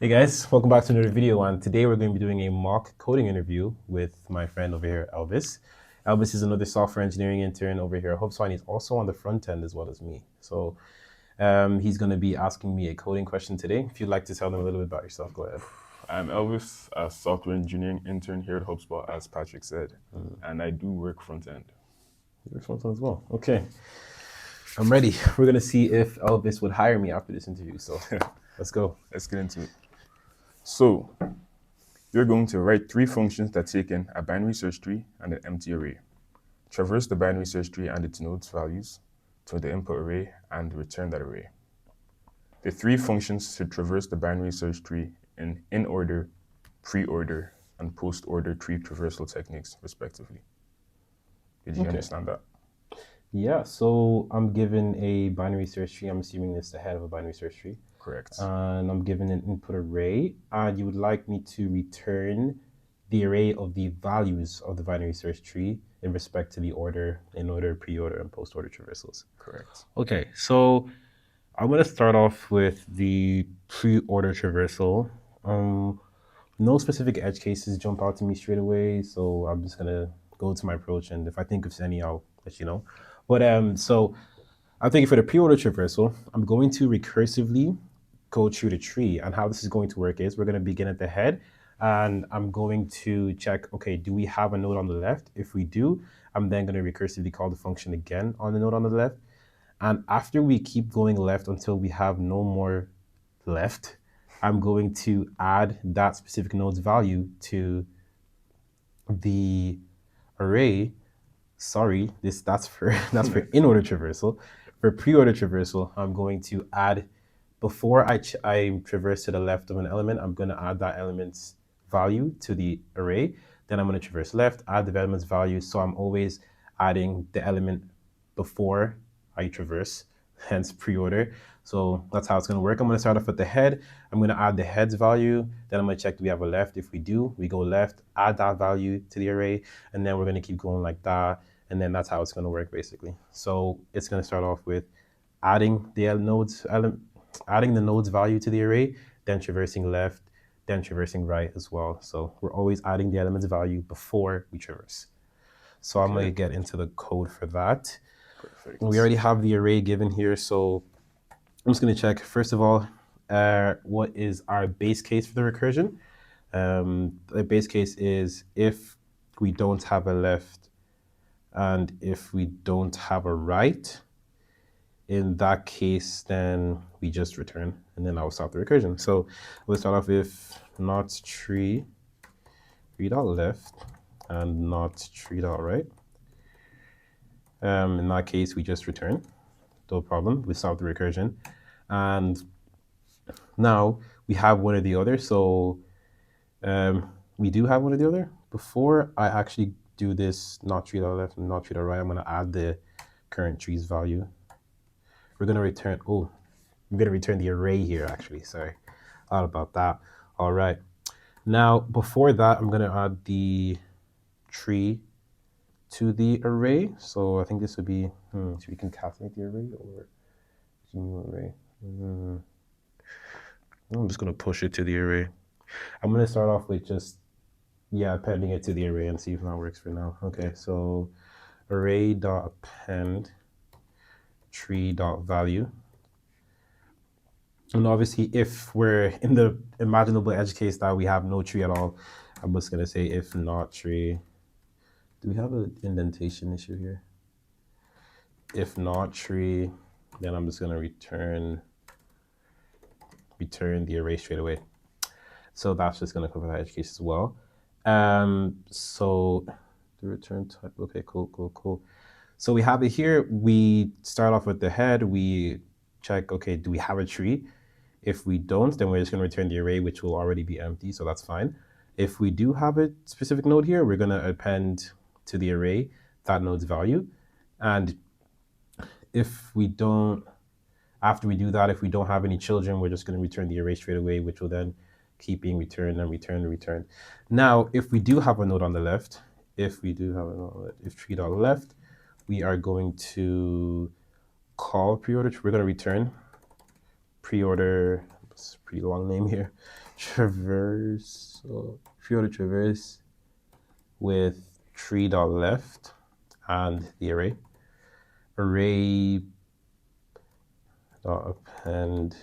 Hey guys, welcome back to another video, and today we're going to be doing a mock coding interview with my friend over here, Elvis. Elvis is another software engineering intern over here at HubSpot, and he's also on the front end as well as me. So he's going to be asking me a coding question today. If you'd like to tell them a little bit about yourself, go ahead. I'm Elvis, a software engineering intern here at HubSpot, as Patrick said, and I do work front end. You're front end as well. Okay, I'm ready. We're going to see if Elvis would hire me after this interview. So let's go. Let's get into it. So, you're going to write three functions that take in a binary search tree and an empty array. Traverse the binary search tree and its nodes values to the input array and return that array. The three functions should traverse the binary search tree in order, pre-order, and post-order tree traversal techniques, respectively. Did you understand that? Yeah, so I'm given a binary search tree. I'm assuming it's the head of a binary search tree. Correct. And I'm given an input array, and you would like me to return the array of the values of the binary search tree in respect to the order, in order, pre-order, and post-order traversals. Correct. Okay, so I'm going to start off with the pre-order traversal. No specific edge cases jump out to me straight away, so I'm just going to go to my approach, and if I think of any, I'll let you know. But so I'm thinking for the pre-order traversal, I'm going to recursively go through the tree. And how this is going to work is we're going to begin at the head, and I'm going to check, okay, do we have a node on the left? If we do, I'm then going to recursively call the function again on the node on the left. And after we keep going left until we have no more left, I'm going to add that specific node's value to the array. Sorry, that's for in-order traversal. For pre-order traversal, I'm going to add, before I traverse to the left of an element, I'm going to add that element's value to the array. Then I'm going to traverse left, add the element's value. So I'm always adding the element before I traverse, hence pre-order. So that's how it's going to work. I'm going to start off at the head. I'm going to add the head's value. Then I'm going to check, do we have a left? If we do, we go left, add that value to the array, and then we're going to keep going like that. And then that's how it's going to work basically. So it's going to start off with adding the nodes value to the array, then traversing left, then traversing right as well. So we're always adding the element's value before we traverse. So I'm going to get into the code for that. Perfect. We already have the array given here, so I'm just going to check, first of all, what is our base case for the recursion. The base case is if we don't have a left and if we don't have a right. In that case, then we just return, and then I'll stop the recursion. So we'll start off with not tree dot left and not tree dot right. In that case, we just return, no problem. We stop the recursion, and now we have one or the other. So we do have one or the other. Before I actually do this not tree dot left and not tree dot right, I'm going to add the current tree's value. We're going to return the array here, actually. Sorry, thought about that. All right. Now, before that, I'm going to add the tree to the array. So I think this would be, should we concatenate the array or new array? I'm just going to push it to the array. I'm going to start off with just, appending it to the array and see if that works for now. Okay, so array.append tree.value. And obviously, if we're in the imaginable edge case that we have no tree at all, I'm just going to say if not tree. Do we have an indentation issue here? If not tree, then I'm just going to return the array straight away. So that's just going to cover that edge case as well. So the return type, okay, cool. So we have it here. We start off with the head. We check, okay, do we have a tree? If we don't, then we're just going to return the array, which will already be empty, so that's fine. If we do have a specific node here, we're going to append to the array that node's value. And if we don't, after we do that, if we don't have any children, we're just going to return the array straight away, which will then keep being returned and returned. Now, if we do have a node on the left, if tree.left, we are going to call pre-order. We're going to return pre-order, it's a pretty long name here, traverse, pre-order traverse with tree dot left and the array dot append.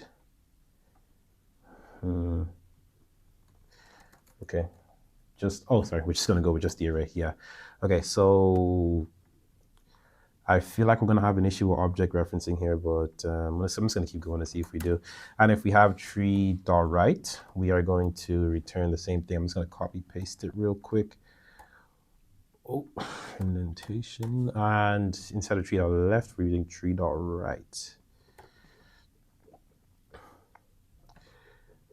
Okay, sorry, we're just gonna go with just the array. Yeah. Okay, so I feel like we're gonna have an issue with object referencing here, but I'm just gonna keep going to see if we do. And if we have tree dot right, we are going to return the same thing. I'm just gonna copy paste it real quick. Oh, indentation. And instead of tree dot left, we're using tree dot right.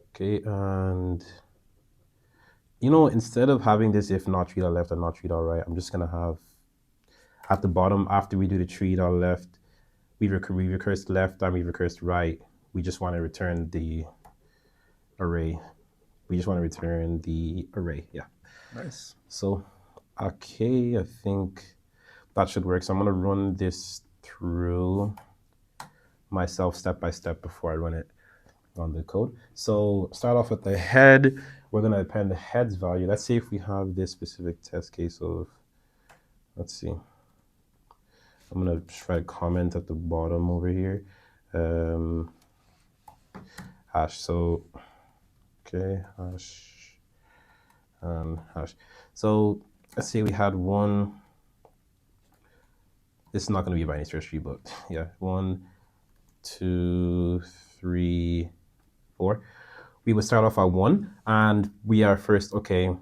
Okay, and instead of having this if not tree dot left and not tree dot right, I'm just gonna have at the bottom after we do the tree dot left, we recursed left and we recursed right. We just want to return the array. Yeah. Nice. So, okay, I think that should work. So I'm gonna run this through myself step by step before I run it on the code. So start off with the head. We're gonna append the head's value. Let's see if we have this specific test case of, let's see. I'm gonna try to comment at the bottom over here. Hash. So, okay, hash and hash. So let's say we had one. This is not going to be a binary search tree, but yeah, 1, 2, 3, 4. We would start off at 1, and we are first, okay,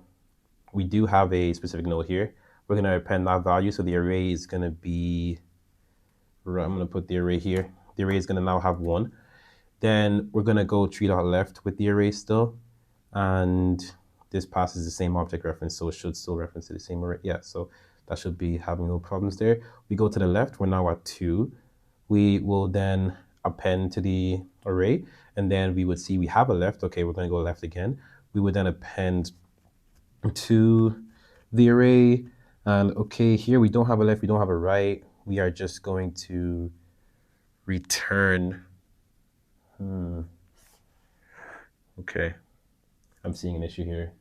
we do have a specific node here. We're going to append that value, so the array is going to be, I'm going to put the array here. The array is going to now have 1. Then we're going to go tree dot left with the array still, and this passes the same object reference, so it should still reference to the same array. Yeah, so that should be having no problems there. We go to the left, we're now at 2. We will then append to the array, and then we would see we have a left. Okay, we're going to go left again. We would then append to the array, and okay, here we don't have a left, we don't have a right. We are just going to return. Okay, I'm seeing an issue here.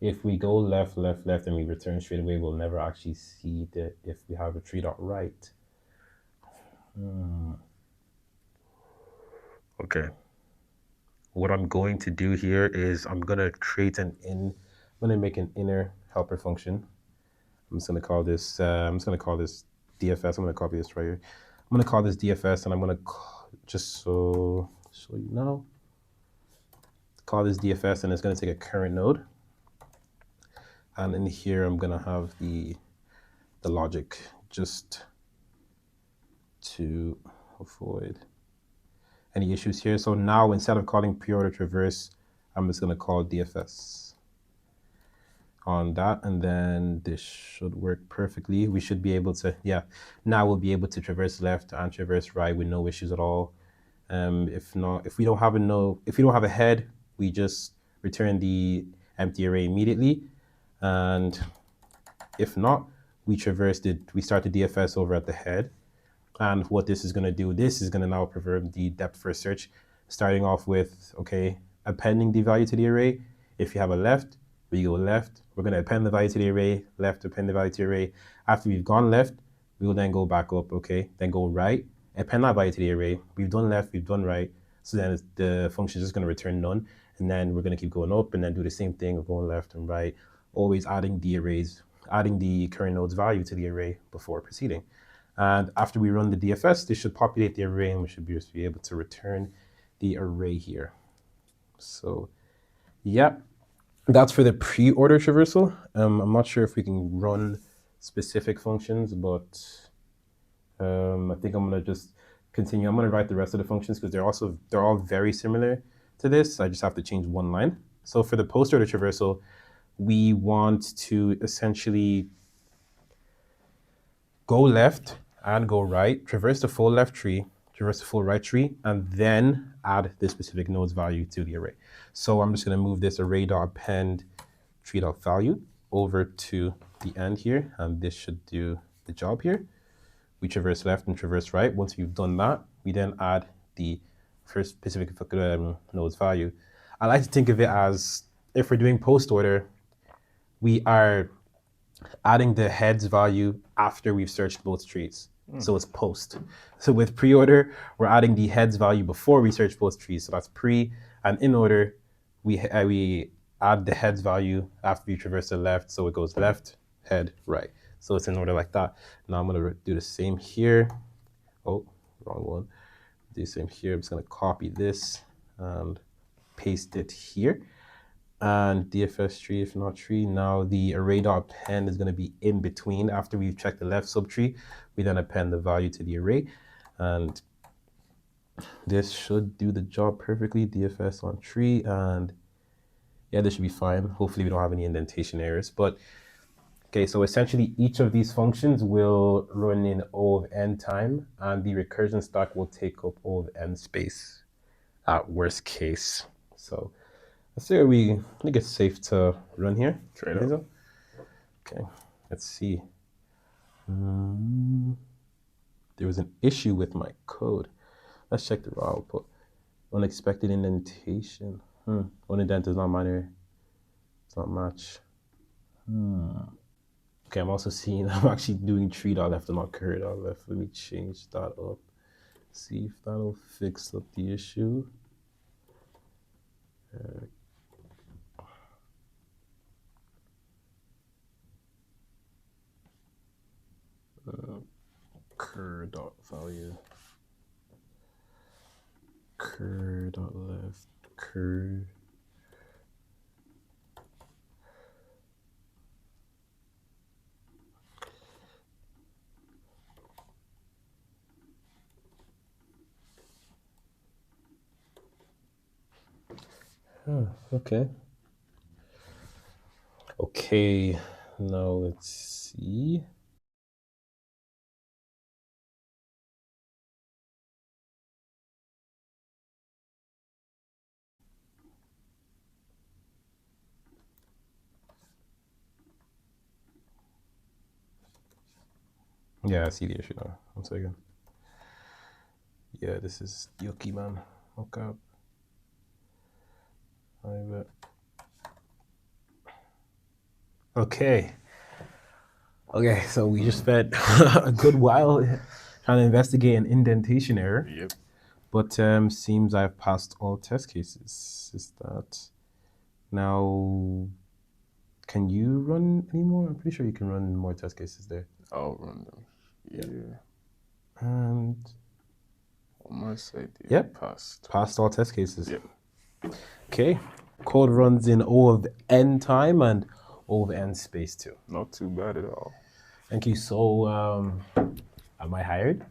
If we go left, left, left, and we return straight away, we'll never actually see that if we have a tree dot right. Okay. What I'm going to do here is I'm gonna create I'm gonna make an inner helper function. I'm just gonna call this DFS. I'm gonna copy this right here. I'm gonna call this DFS, and I'm gonna just so you know, call this DFS, and it's gonna take a current node. And in here, I'm gonna have the logic just to avoid any issues here. So now instead of calling pre-order traverse, I'm just gonna call DFS on that, and then this should work perfectly. We should be able to, yeah, now we'll be able to traverse left and traverse right with no issues at all. If we don't have a head, we just return the empty array immediately. And if not, we start the DFS over at the head. And what this is going to do, this is going to now perform the depth first search, starting off with, okay, appending the value to the array. If you have a left, we go left. We're going to append the value to the array, left, append the value to the array. After we've gone left, we will then go back up, okay, then go right, append that value to the array. We've done left, we've done right. So then the function is just going to return none. And then we're going to keep going up and then do the same thing of going left and right, always adding the current node's value to the array before proceeding. And after we run the DFS, this should populate the array, and we should be able to return the array here. So yeah, that's for the pre-order traversal. I'm not sure if we can run specific functions, but I think I'm gonna just continue. I'm gonna write the rest of the functions because they're all very similar to this. I just have to change one line. So for the post-order traversal, we want to essentially go left and go right, traverse the full left tree, traverse the full right tree, and then add the specific node's value to the array. So I'm just going to move this array.append tree.value over to the end here, and this should do the job here. We traverse left and traverse right. Once we've done that, we then add the first specific node's value. I like to think of it as, if we're doing post order, we are adding the heads value after we've searched both trees. So it's post. So with pre-order, we're adding the heads value before we search both trees. So that's pre. And in order, we add the heads value after we traverse the left. So it goes left, head, right. So it's in order like that. Now I'm going to do the same here. Oh, wrong one. Do the same here. I'm just going to copy this and paste it here. And DFS tree, if not tree. Now the array.append is going to be in between. After we've checked the left subtree, we then append the value to the array. And this should do the job perfectly. DFS on tree, and yeah, this should be fine. Hopefully we don't have any indentation errors. But okay, so essentially each of these functions will run in O of n time, and the recursion stack will take up O of n space at worst case. So let's see, I think it's safe to run here. Try it out. So? Okay, let's see. There was an issue with my code. Let's check the raw output. Unexpected indentation. One indent does not matter. It's not match. Okay, I'm also seeing I'm actually doing tree.left and not curry.left. Let me change that up. See if that'll fix up the issue. Cur.value. Cur.left. Cur. Okay. Okay, now let's see. Yeah, I see the issue now. 1 second. Yeah, this is yucky, man. Okay. I bet. Okay. Okay, so we just spent a good while trying to investigate an indentation error. Yep. But seems I've passed all test cases. Is that now? Can you run any more? I'm pretty sure you can run more test cases there. I'll run them. Yeah. And On my side, yep, passed all test cases. Yep. Okay, code runs in O of n time and O of n space too. Not too bad at all. Thank you. So, am I hired?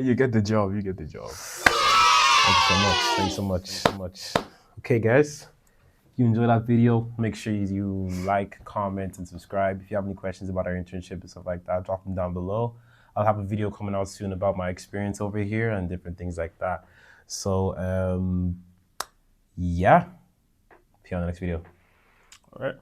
You get the job. You get the job. Thank you so much. Thank you so much. Okay, guys. If you enjoyed that video, make sure you like, comment, and subscribe. If you have any questions about our internship and stuff like that, drop them down below. I'll have a video coming out soon about my experience over here and different things like that. So, yeah. See you on the next video. All right.